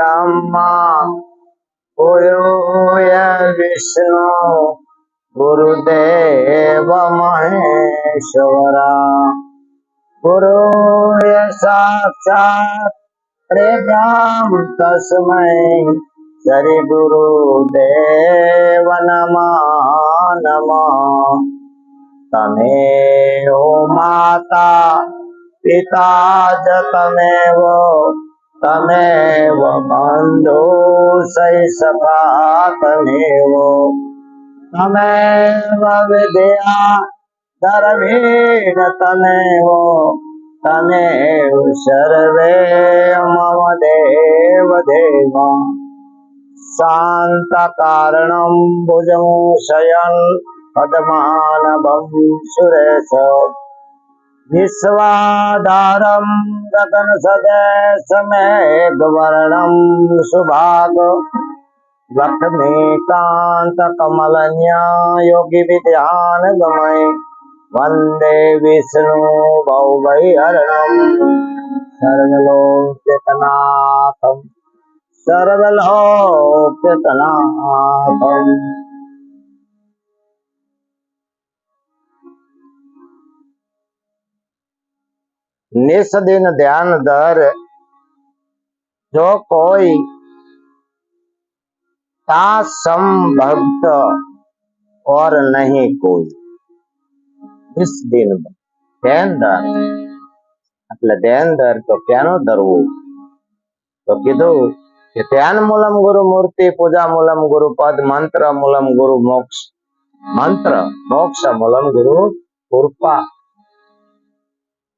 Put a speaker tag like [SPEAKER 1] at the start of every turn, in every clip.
[SPEAKER 1] ब्रह्मा गुरुर्य विष्णु गुरुदेव महेश्वरा गुरुर्य साक्षात् परब्रह्म तस्मै श्री गुरुदेव नमः नमः। तमेव माता पिता च तमेव बन्धु सखा तमेव विद्या द्रविण तमेव सर्वे मम देव देव। शान्तकारणं भुजं शयन् पद्मानभं सुरेश विश्वाधारं गगनसदृशमेघवर्णं शुभांग लक्ष्मीकान्तकमलन्या योगिविद्यानगमय वन्दे विष्णु भवभयहरणं सर्वलोकनाथं। निस्दिन ध्यान धर जो कोई तासम भक्त और नहीं कोई। इस दिन ધ્યાન ધર એટલે ધ્યાન ધર તો ક્યાંનો ધરવું? તો કીધું કે ધ્યાન મૂલમ ગુરુ મૂર્તિ, પૂજા મૂલમ ગુરુ પદ, મંત્ર મૂલમ ગુરુ મોક્ષ, મંત્ર મોક્ષ મૂલમ ગુરુ કૃપા।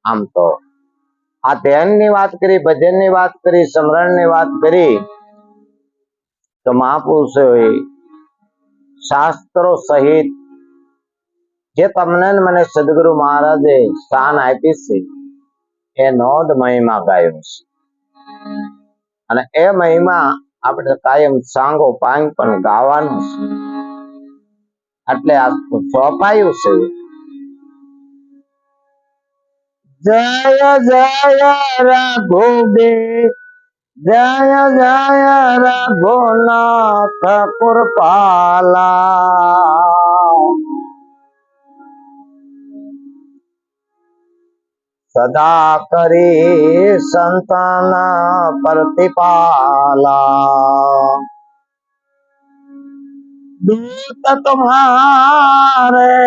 [SPEAKER 1] આમ તો આ ધ્યાન ની વાત કરી, ભજન ની વાત કરી, સ્મરણ ની વાત કરી તો મહાપુરુષોએ શાસ્ત્રો સહિત જે તમને મને સદગુરુ મહારાજે સ્થાન આપી છે એ નોંધ મહિમા ગાયો છે અને એ મહિમા આપણે કાયમ સાંગો પાંગ પણ ગાવાનું છે। એટલે આ સોંપાયું છે। જય જય રઘુબીર જય જય રઘુનાથ કૃપાલા સદા કરી સંતન પ્રતિપાલા। દૂત તુમ્હારે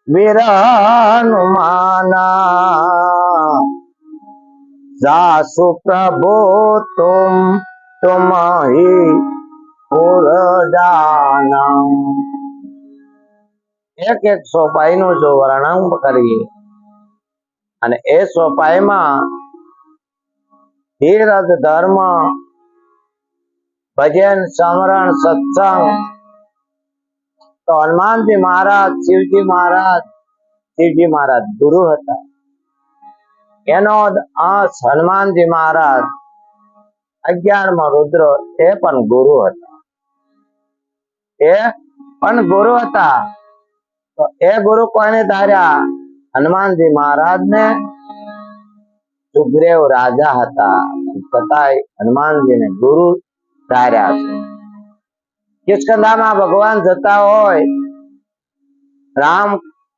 [SPEAKER 1] વિરહનુમાના જાસુ પ્રભુ तुम ही पुर जाना। एक एक सोपाई नु जो वर्णन करिए અને એ સોપાઈમાં ધીરજ, ધર્મ, ભજન, સ્મરણ, સત્સંગ તો હનુમાનજી મહારાજ, શિવજી મહારાજ ગુરુ હતા। એનો અંશ હનુમાનજી મહારાજ 11માં રુદ્ર એ પણ ગુરુ હતા। તો એ ગુરુ કોને ધાર્યા? હનુમાનજી મહારાજ ને સુગ્રીવ રાજા હતા છતાંય હનુમાનજી ને ગુરુ ધાર્યા છે। કિષ્કંધામાં ભગવાન જતા હોય, રામ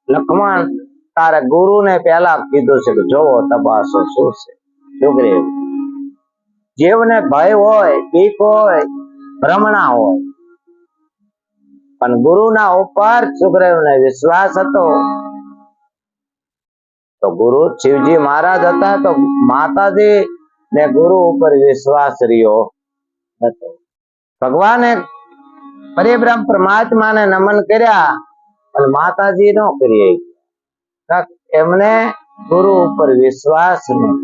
[SPEAKER 1] લક્ષ્મણ તારે ગુરુ ને પેલા કીધું છે કે જોવો તપાસો શું છે। સુગ્રીવ જીવને ભય હોય, બીક હોય, ભ્રમણા હોય, પણ ગુરુના ઉપર સુગ્રીવને વિશ્વાસ હતો। તો ગુરુ શિવજી મહારાજ હતા તો માતાજી ને ગુરુ ઉપર વિશ્વાસ રહ્યો હતો। ભગવાને પરિબ્રહ્મ પરમાત્માને નમન કર્યા અને માતાજી નો કરી એમને ગુરુ ઉપર વિશ્વાસ નહીં।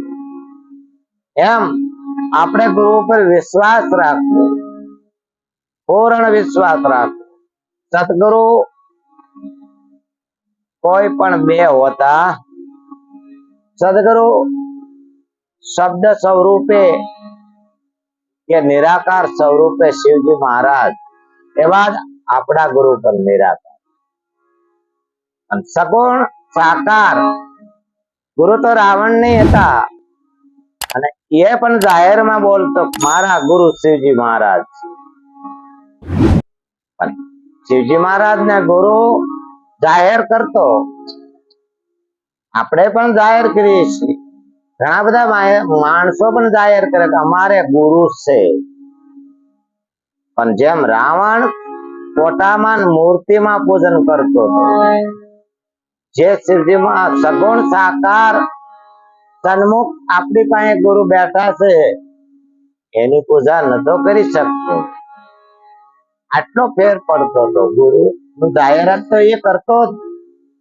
[SPEAKER 1] એમ આપણે ગુરુ ઉપર વિશ્વાસ રાખવો, પૂર્ણ વિશ્વાસ રાખવો। સદગુરુ કોઈ પણ બે હોતા। સદગુરુ શબ્દ સ્વરૂપે કે નિરાકાર સ્વરૂપે શિવજી મહારાજ એવા જ આપણા ગુરુ પણ નિરાકાર અને સગુણ સાકાર। ગુરુ તો રાવણ નહીં હતા અને એ પણ જાહેરમાં બોલતો મારા ગુરુ શિવજી મહારાજ છે. પણ શિવજી મહારાજ ને ગુરુ જાહેર કરતો, આપણે પણ જાહેર કરીએ છીએ. ઘણા બધા માણસો પણ જાહેર કરે કે અમારે ગુરુ છે. પણ જેમ રાવણ ફોટામાં મૂર્તિમાં પૂજન કરતો હતો, જે શિવજીમાં સગુણ સાકાર સન્મુખ આપણી પાસે ગુરુ બેઠા છે એની પૂજા નતો કરી શકતો. આટલો ફેર પડતો હતો. ગુરુ જાહેરાત તો એ કરતો જ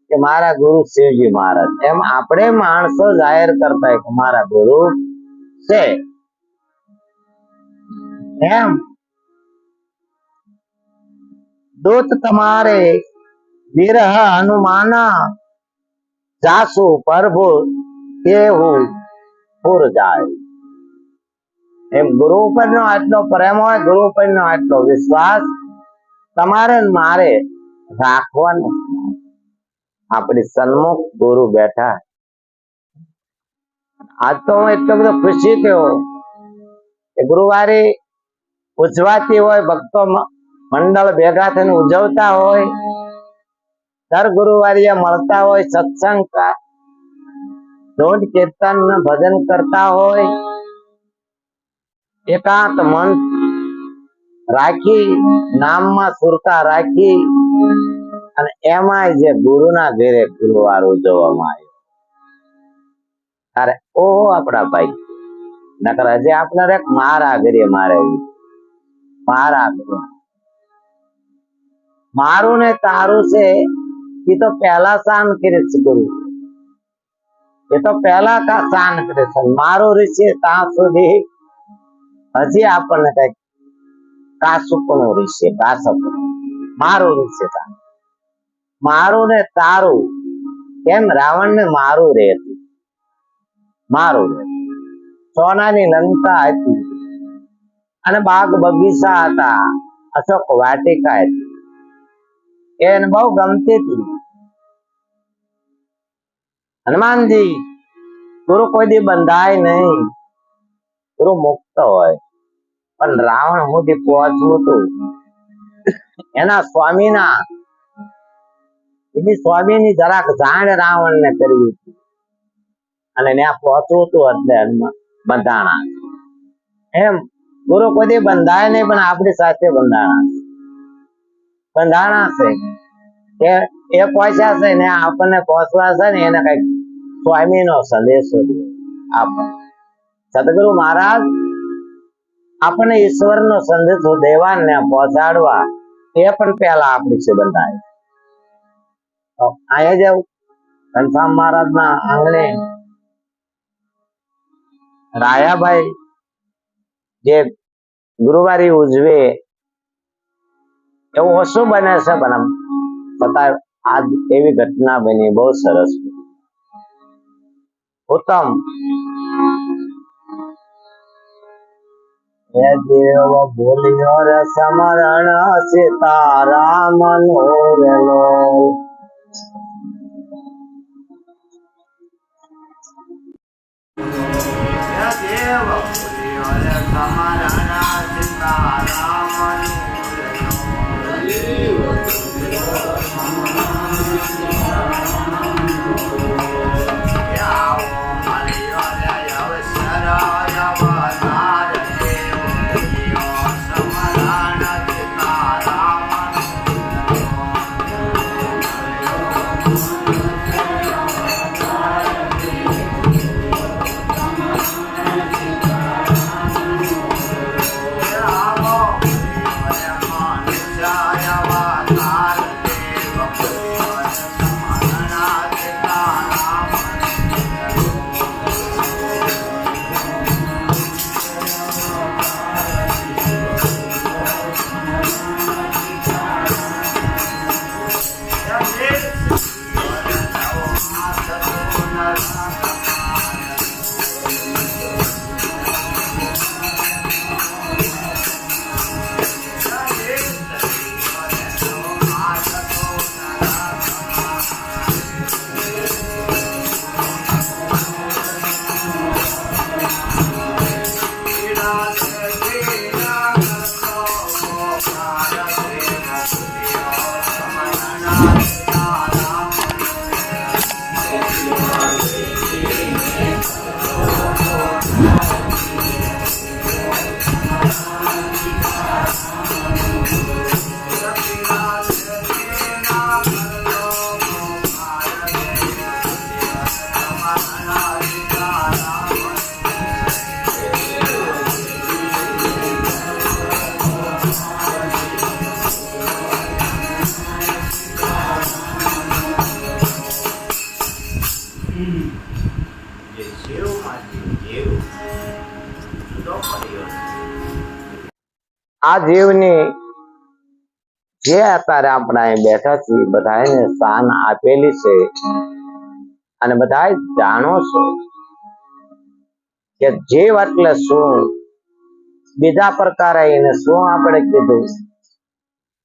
[SPEAKER 1] કે મારા ગુરુ શિવજી મહારાજ. એમ આપણે માણસો જાહેર કરતા કે મારા ગુરુ છે. એમ દૂત તમારે વિરહ હનુમાના જાસુ પ્રભુ કેવું પૂર જાય. એમ ગુરુ ઉપર નો આટલો પ્રેમ હોય, ગુરુ ઉપર નો આટલો વિશ્વાસ તમારે મારે રાખવાનો. આપણી સન્મુખ ગુરુ બેઠા. આજ તો હું એટલો બધો ખુશી થયો કે ગુરુવારે ઉજવાતી હોય, ભક્તો મંડળ ભેગા થઈને ઉજવતા હોય, દર ગુરુવારે મળતા હોય, સત્સંગ ધૂન કીર્તન ભજન કરતા હોય, એકાંત મન રાખી નામમાં સુરતા રાખી અને એમાંય જે ગુરુના ઘેરે ગુરુવાર ઉજવવામાં આવ્યો. અરે ઓહો આપણા ભાઈ, નકર હજી આપણે મારા ઘરે મારે મારા ઘરે મારું ને તારું છે એ તો પહેલા શાન કરે છે ગુરુ. એ તો પહેલા શાન કરે છે. મારું રીશે ત્યાં સુધી હજી આપણને કઈક કાસુપણું રીશે, કાસપણું મારું રીશે. મારું ને તારું કેમ રાવણ ને મારું રે હતું, મારું રે. સોનાની લંકા હતી અને બાગ બગીચા હતા, અશોક વાટિકા હતી. એને બહુ ગમતી હતી. હનુમાનજી ગુરુ કોઈ દી બંધાય નહીં, ગુરુ મુક્ત હોય. પણ રાવણ સુધી પહોંચવું હતું એના સ્વામીના, એની સ્વામીની જરાક જાણ રાવણ ને કરવી હતી અને ત્યાં પહોંચવું હતું એટલે બંધાણા. એમ ગુરુ કોઈ દી બંધાય નહીં, પણ આપણી સાથે બંધાણા છે કે એ પહોંચ્યા છે ને આપણને પહોંચવા છે ને એને કઈક સ્વામી નો સંદેશો દે. સદગુરુ મહારાજ આપણને ઈશ્વર નો સંદેશો દેવા ને પહોંચાડવા એ પણ પેલા આપણી છે બંધાય. અહીંયા જ ઘનશ્યામ મહારાજ ના આંગણે રાયાભાઈ જે ગુરુવારી ઉજવે એવું ઓછું બને છે, પણ છતાં આજ એવી ઘટના બની, બહુ સરસ. ઉત્તમ એ દેવ બોલ્યો રે સમરણ સીતારામ નો રેલો. દેવ બોલ્યો રે સમરણ સીતારામ જે જીવમાંથી જીવ જુદો કર્યો છે. આ જીવની જે અત્યારે આપણે અહીં બેઠા છીએ બધાને શાન આપેલી છે અને બધા જાણો છો કે જીવ એટલે શું. બીજા પ્રકારે એને શું આપણે કીધું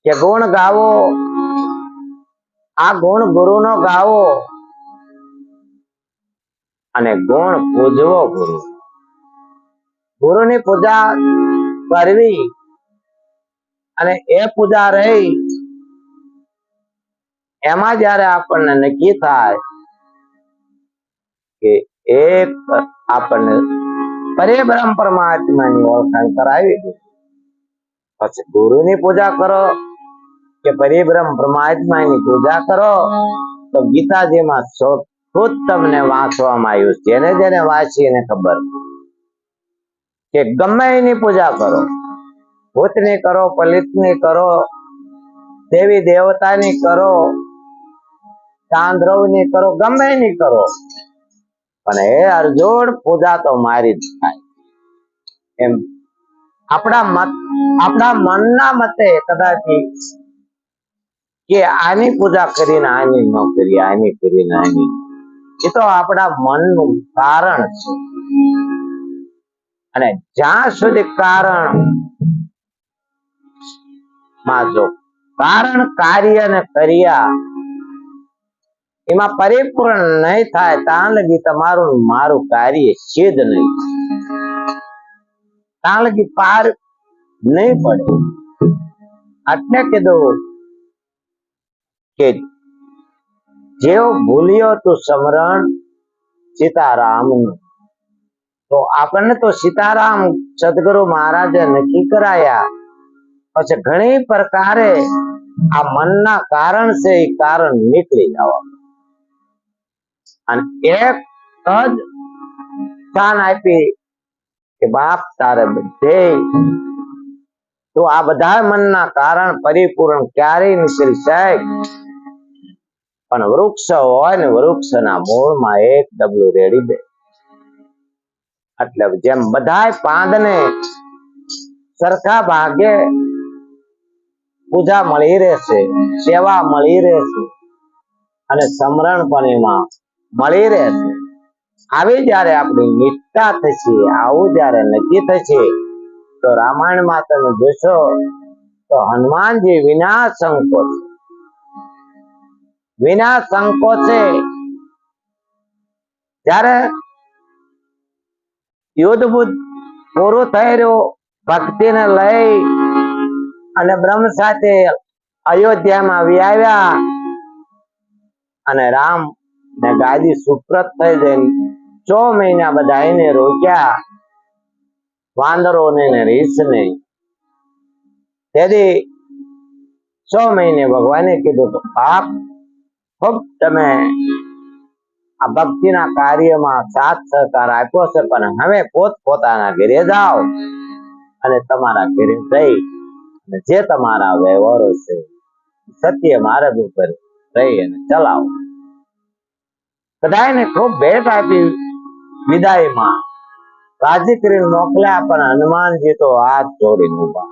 [SPEAKER 1] કે ગુણ ગાવો, આ ગુણ ગુરુનો ગાવો અને ગુણ પૂજવો. ગુરુની પૂજા કરવી અને એ પૂજા રહી એમાં જયારે આપણને નક્કી થાય કે એક આપણને પરિબ્રહ્મ પરમાત્માની ઓળખાણ કરાવી દે, પછી ગુરુની પૂજા કરો કે પરિબ્રહ્મ પરમાત્માની પૂજા કરો, તો ગીતાજીમાં ખુદ તમને વાંચવામાં આવ્યું. જેને જેને વાંચી એને ખબર કે ગમે એની પૂજા કરો, ભૂતની કરો, પલિતની કરો, દેવી દેવતાની કરો, ચાંદ્રવની કરો, ગમે એની કરો, પણ હે અર્જુન પૂજા તો મારી જ થાય. એમ આપણા મનના મતે કદાચ કે આની પૂજા કરીને આની ન કરી, આની કરીને આની, એ તો આપણા મનનું કારણ છે. અને જ્યાં સુધી કારણ માં જો કારણ કાર્ય ને કર્યા એમાં પરિપૂર્ણ નહીં થાય ત્યાં લગી તમારું મારું કાર્ય સિદ્ધ નહીં, ત્યાં લગી પાર નહીં પડે. એટલે કીધું કે જેવ ભૂલ્યો તું સ્મરણ સીતારામ. તો આપણને તો સીતારામ સદગુરુ મહારાજે નક્કી કરાયા. પછી ઘણી પ્રકારે આ મનના કારણ છે એ કારણ નીકળી જવા અને એક જ સ્થાન આપી કે બાપ તારે બધે તો આ બધા મનના કારણ પરિપૂર્ણ ક્યારેય નીકળી જાય. પણ વૃક્ષ હોય ને વૃક્ષના મૂળમાં એક ડબલું રેડી દે. એટલે જેમ બધા પાંદને સરખા ભાગે પૂજા મળી રહેશે, સેવા મળી રહેશે અને સમરણ પણ એમાં મળી રહેશે. આવી જયારે આપણી નિષ્ઠા થશે, આવું જયારે નક્કી થશે, તો રામાયણમાં તમે જોશો તો હનુમાનજી વિના સંકોચ જયારે યુદ્ધ પૂરું થઈ રહ્યું, ભક્તિને લઈ અને બ્રહ્મ સાથે અયોધ્યામાં આવ્યા અને રામ ને ગાદી સુપ્રત થઈ ગઈ. 6 મહિના બધા એને રોક્યા, વાંદરોને ને રીછને. તેથી 6 મહિને ભગવાને કીધું તો બાપ ખૂબ તમે આ ભક્તિના કાર્યમાં સાથ સહકાર આપ્યો છે, પણ હવે પોતપોતાના ઘરે જાઓ અને તમારા ઘરે જઈ અને જે તમારા વ્યવહારો છે સત્ય માર્ગ ઉપર રહી અને ચલાવો. બધાને ખૂબ ભેટ આપી વિદાયમાં રાજી કરીને મોકલ્યા, પણ હનુમાનજી તો હાથ જોડીને ઉભા.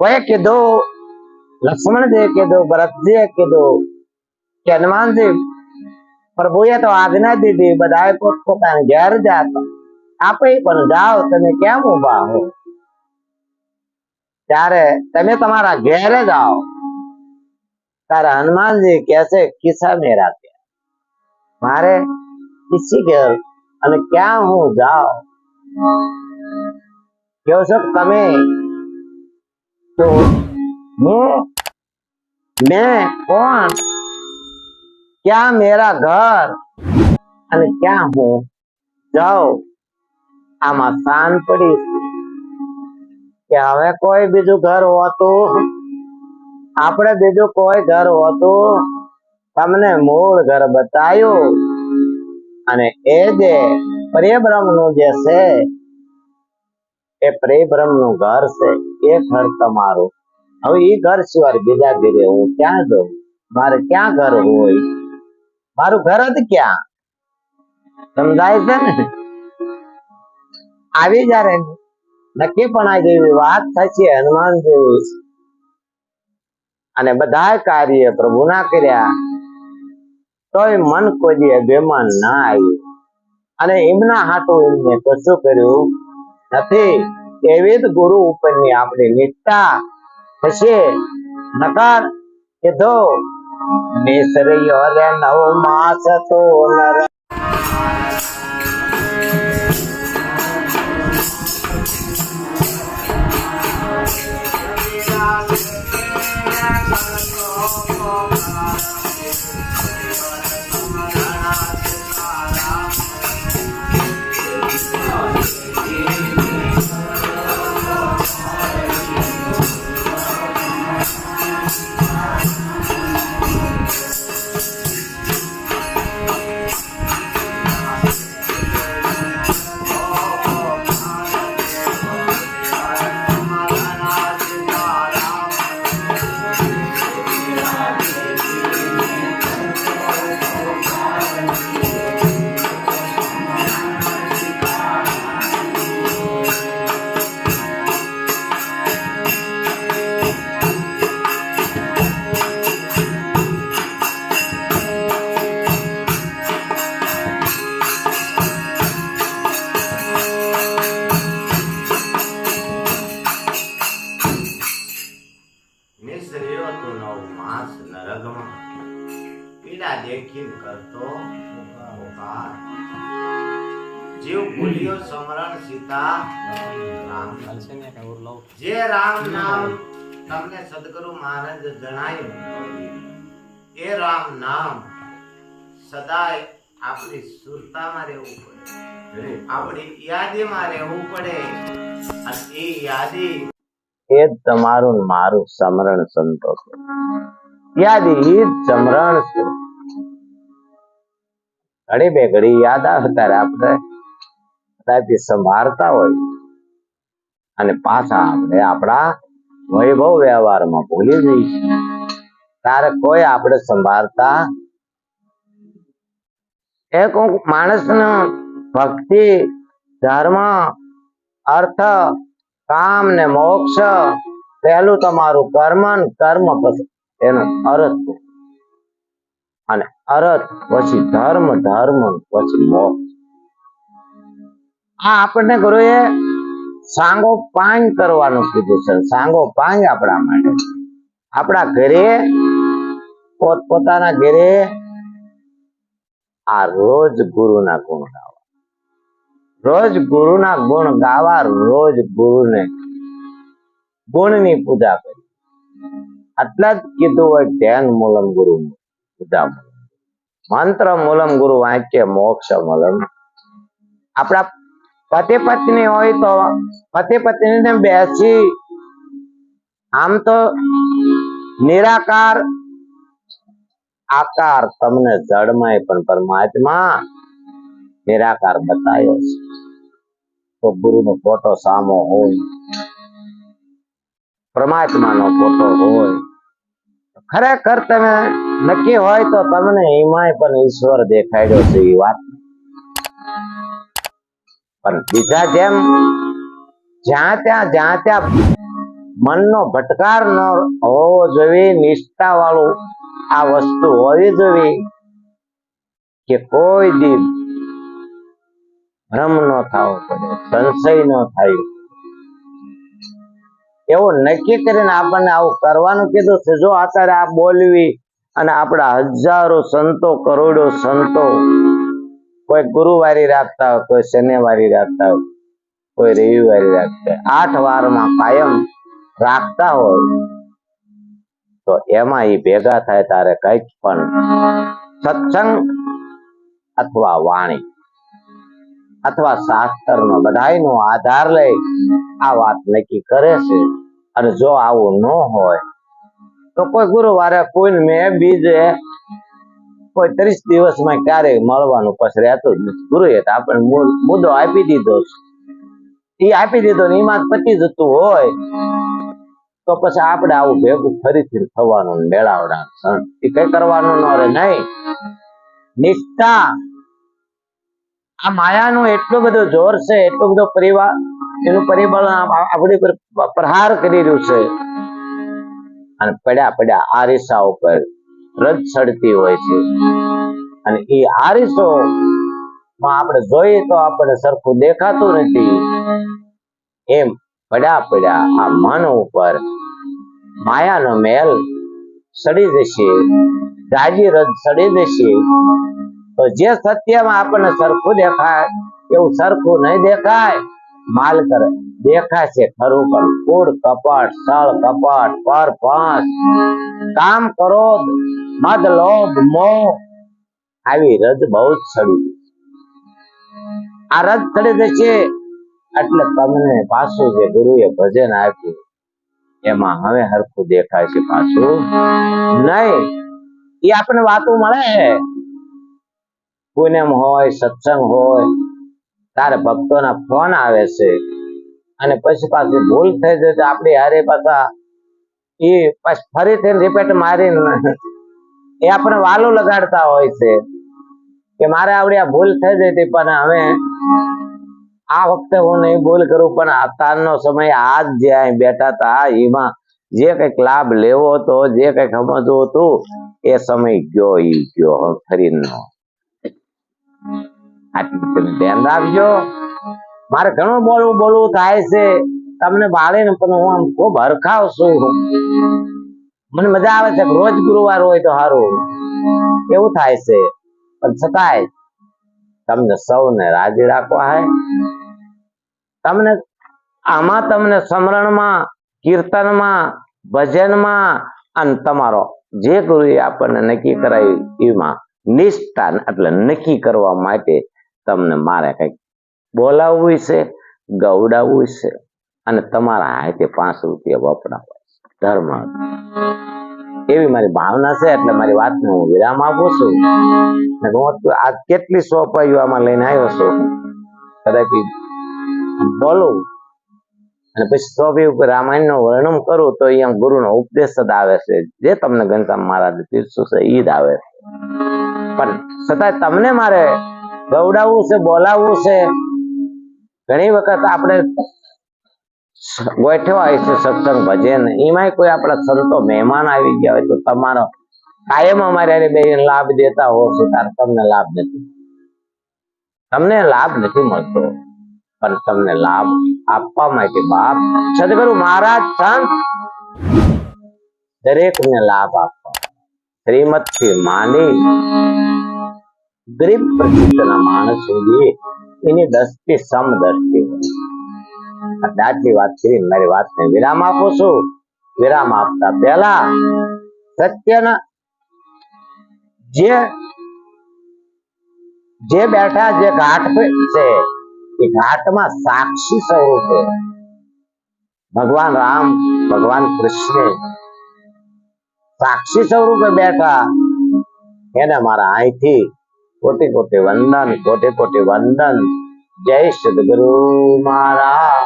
[SPEAKER 1] કોઈ કીધું, લક્ષ્મણજી કીધું, ભરતજીએ કીધું કે હનુમાનજી પ્રભુએ તો આજ્ઞા દીધી બધા પોતપોતાના ઘેર જાતા, આપે પણ જાઓ, તમે કેમ ઉભા હો? ત્યારે તમે તમારા ઘેરે જાઓ. ત્યારે હનુમાનજી કહે કિસ્સા મેરા કે મારે કિસી ઘેર અને ક્યાં હું જાઉં? કહો છો તમે તો मैं कौन, क्या मेरा घर અને ક્યાં હું જાઉં? આમાં શાન પડી કે હવે કોઈ બીજું ઘર હોતું, આપણે બીજું કોઈ ઘર હોતું, તમને મૂળ ઘર બતાવ્યું અને એ જે પરિબ્રહ્મ નું જે છે એ પરિબ્રહ્મ નું ઘર છે, એ ઘર તમારું. હવે એ ઘર સિવાય બીજા ઘરે હું ક્યાં જાઉં? મારે ક્યાં ઘર હોય? મારું ઘર જ ક્યાં? સમજાય છે ને? આવી જ્યારે નક્કી પણ આ જેવી વાત થશે હનુમાન જેવી, અને બધા કાર્ય પ્રભુના કર્યા તોય મન કોઈ દી અભિમાન ના આવ્યું, અને એમના હાથું એમને કશું કર્યું નથી. એવી જ ગુરુ ઉપરની આપણી નિષ્ઠા થશે. નકાર કીધો નિસર્યો રે નવ માસ તો નર. નિસર્યો તો નવ માસ નરગમાં, પીડા દેખીન કરતો પોકાર. જીવ ભૂલ્યો સમરણ સીતા રામ. જે રામ નામ તમને સદગુરુ મહારાજ જણાયું, એ રામ નામ સદાય આપણી સુરતામાં રહેવું પડે, આપણી યાદીમાં રહેવું પડે. અને એ યાદી એ જ તમારું મારું સમરણ સંતોષ. યાદી જ સમરણ છે. ઘડી બે ઘડી યાદ આવે ત્યારે આપણે કદાચ સંભાળતા હોય, અને પાછા આપણે આપણા વૈભવ વ્યવહારમાં ભૂલી જઈએ ત્યારે કોઈ આપણે સંભાળતા. એક માણસનો ભક્તિ, ધર્મ, અર્થ, કામ ને મોક્ષ, પહેલું તમારું કર્મ, કર્મ પછી એનો અર્થ, અને અર્થ પછી ધર્મ, ધર્મ પછી મોક્ષ. આ આપણને ગુરુએ સાંગો પાંગ કરવાનું કીધું છે. સાંગો પાંગ આપણા માટે, આપણા ઘરે પોતપોતાના ઘરે આ રોજ ગુરુના ગુણ ગાવા, રોજ ગુરુના ગુણ ગાવા, રોજ ગુરુને ગુણની પૂજા કરી. આટલા જ કીધું હોય. ધ્યાન મૂલમ ગુરુ પૂજા, મંત્ર મૂલમ ગુરુ વાક્ય મોક્ષ મૂલમ. આપણા પતિ પત્ની હોય તો પતિ પત્નીને બેસી, આમ તો નિરાકાર આકાર તમને જળમાં પણ પરમાત્મા નિરાકાર બતાવ્યો છે. તો ગુરુનો ફોટો સામો હોય, પરમાત્માનો ફોટો હોય, ખરેખર તમે નક્કી હોય તો તમને એમાંય પણ ઈશ્વર દેખાડ્યો છે. એ વાત પણ બીજા જેમ જ્યાં ત્યાં મનનો ભટકાર ન હોવો જોઈએ. નિષ્ઠા વાળું આ વસ્તુ હોવી જોઈએ કે કોઈ દી ભ્રમ ન થવો પડે, સંશય ન થાય. એવું નક્કી કરીને આપણને આવું કરવાનું કીધું છે. જો અત્યારે આ બોલવી, અને આપણા હજારો સંતો, કરોડો સંતો, કોઈ ગુરુવારી રાખતા હોય, કોઈ શનિવારી રાખતા હોય, કોઈ રવિવારી રાખતા હોય, 8 વારમાં કાયમ રાખતા હોય, તો એમાં એ ભેગા થાય ત્યારે કઈક પણ સત્સંગ અથવા વાણી અથવા શાસ્ત્રનો બધાયનો આધાર લઈ આ વાત નક્કી કરે છે. અને જો આવું ન હોય તો કોઈ ગુરુવારે કોઈ મેં બીજે કોઈ 30 દિવસમાં ક્યારેય મળવાનું પછી રહેતું જ નથી. ગુરુએ તો આપણને મુદ્દો આપી દીધો છે, એ આપી દીધો ને એમાં પતી જતું હોય તો પછી આપણે આવું ભેગું ફરીથી થવાનું મેળાવડા એ કઈ કરવાનું ન રે નહીં. નિષ્ઠા આ માયાનું એટલું બધું જોર છે, એટલું બધો પરિવાર એનું પરિબળ આપણી પર પ્રહાર કરી રહ્યું છે. અને પડ્યા પડ્યા આરીસા ઉપર રજ ચડતી હોય છે, અને એ આરીસો માં આપણે જોઈએ તો આપણે સરખું દેખાતું નથી. એમ પડ્યા પડ્યા આ મન ઉપર માયાનો મેલ સડી જશે, ગાજી રજ સડી જશે. તો જે સત્યમાં આપણને સરખું દેખાય એવું સરખું નહીં દેખાય. માલ કરે દેખાય છે ખરું, પણ કૂડ કપટ, સળ કપટ, પર પાંચ, કામ ક્રોધ, મદ લોભ મોહ આવી રજ બહુ જ સડી. આ રજ સડી જશે એટલે તમને પાછું જે ગુરુએ ભજન આપ્યું એમાં હવે હરખું દેખાય છે, પાછું નહીં. એ આપણને વાતો મળે, પૂનમ હોય, સત્સંગ હોય, તારે ભક્તોના ફોન આવે છે, અને પછી પાછી ભૂલ થઈ જાય તો આપણી હારે પાછા એ ફરીથી રિપીટ મારીને એ આપણે વાલું લગાડતા હોય છે કે મારે આવડી આ ભૂલ થઈ જઈ હતી, પણ હવે આ વખતે હું નહીં ભૂલ કરું. પણ અત્યારનો સમય આજ જે અહીં બેઠા હતા એમાં જે કઈક લાભ લેવો હતો, જે કઈક સમજવું હતું, એ સમય ગયો, ઈ ગયો, ફરી ન. આટલું તમે ધ્યાન રાખજો. મારે ઘણું બોલવું થાય છે તમને બાળીને, પણ હું આમ ખૂબ હરખાવ છું. મને મજા આવે છે રોજ ગુરુવાર હોય તો સારું એવું થાય છે, પણ છતાંય તમને સૌને રાજી રાખવા હે. તમને આમાં તમને સ્મરણમાં, કીર્તનમાં, ભજનમાં અને તમારો જે ગુરુએ આપણને નક્કી કરાયું એમાં નિષ્ઠા એટલે નક્કી કરવા માટે તમને મારે કઈક બોલાવવું છે, ગવડાવવું છે, અને તમારા હાથે 5 રૂપિયા વપરાવા ધર્મ. એવી મારી ભાવના છે. એટલે મારી વાતને હું વિરામ આપું છું. આ કેટલી સોપાઈઓ આમાં લઈને આવ્યો છું, કદાચ બોલું અને પછી સોપી ઉપર રામાયણ નું વર્ણન કરું તો અહીંયા ગુરુનો ઉપદેશ જ આવે છે, જે તમને ઘનશ્યામ મહારાજ પીરસ્યું છે ઈ જ આવે છે. પણ છતાં તમને મારે ગવડાવવું છે, બોલાવવું છે. ઘણી વખત આપણે ગોઠવા હોય છે સત્સંગ ભજન, એમાંય કોઈ આપણા સંતો મહેમાન આવી ગયા હોય તો તમારો કાયમ અમારે બે લાભ દેતા હો છો, ત્યારે તમને લાભ નથી, તમને લાભ નથી મળતો. પણ તમને લાભ આપવા માટે બાપ સદગુરુ મહારાજ સંત દરેકને લાભ આપવા, શ્રીમત થી માંડી ગરીબ પ્રતિષ્ઠાના માણસ સુધી એની દ્રષ્ટિ સમદ્રષ્ટિ હોય. આટલી વાત કરીને મારી વાતને વિરામ આપું છું. વિરામ આપતા પહેલા સત્યના જે બેઠા જે ઘાટ છે એ ઘાટમાં સાક્ષી સ્વરૂપે ભગવાન રામ, ભગવાન કૃષ્ણ સાક્ષી સ્વરૂપે બેઠા, એને મારા અહીંથી કોટી કોટી વંદન, કોટી કોટી વંદન. જય સદગુરુ મહારાજ.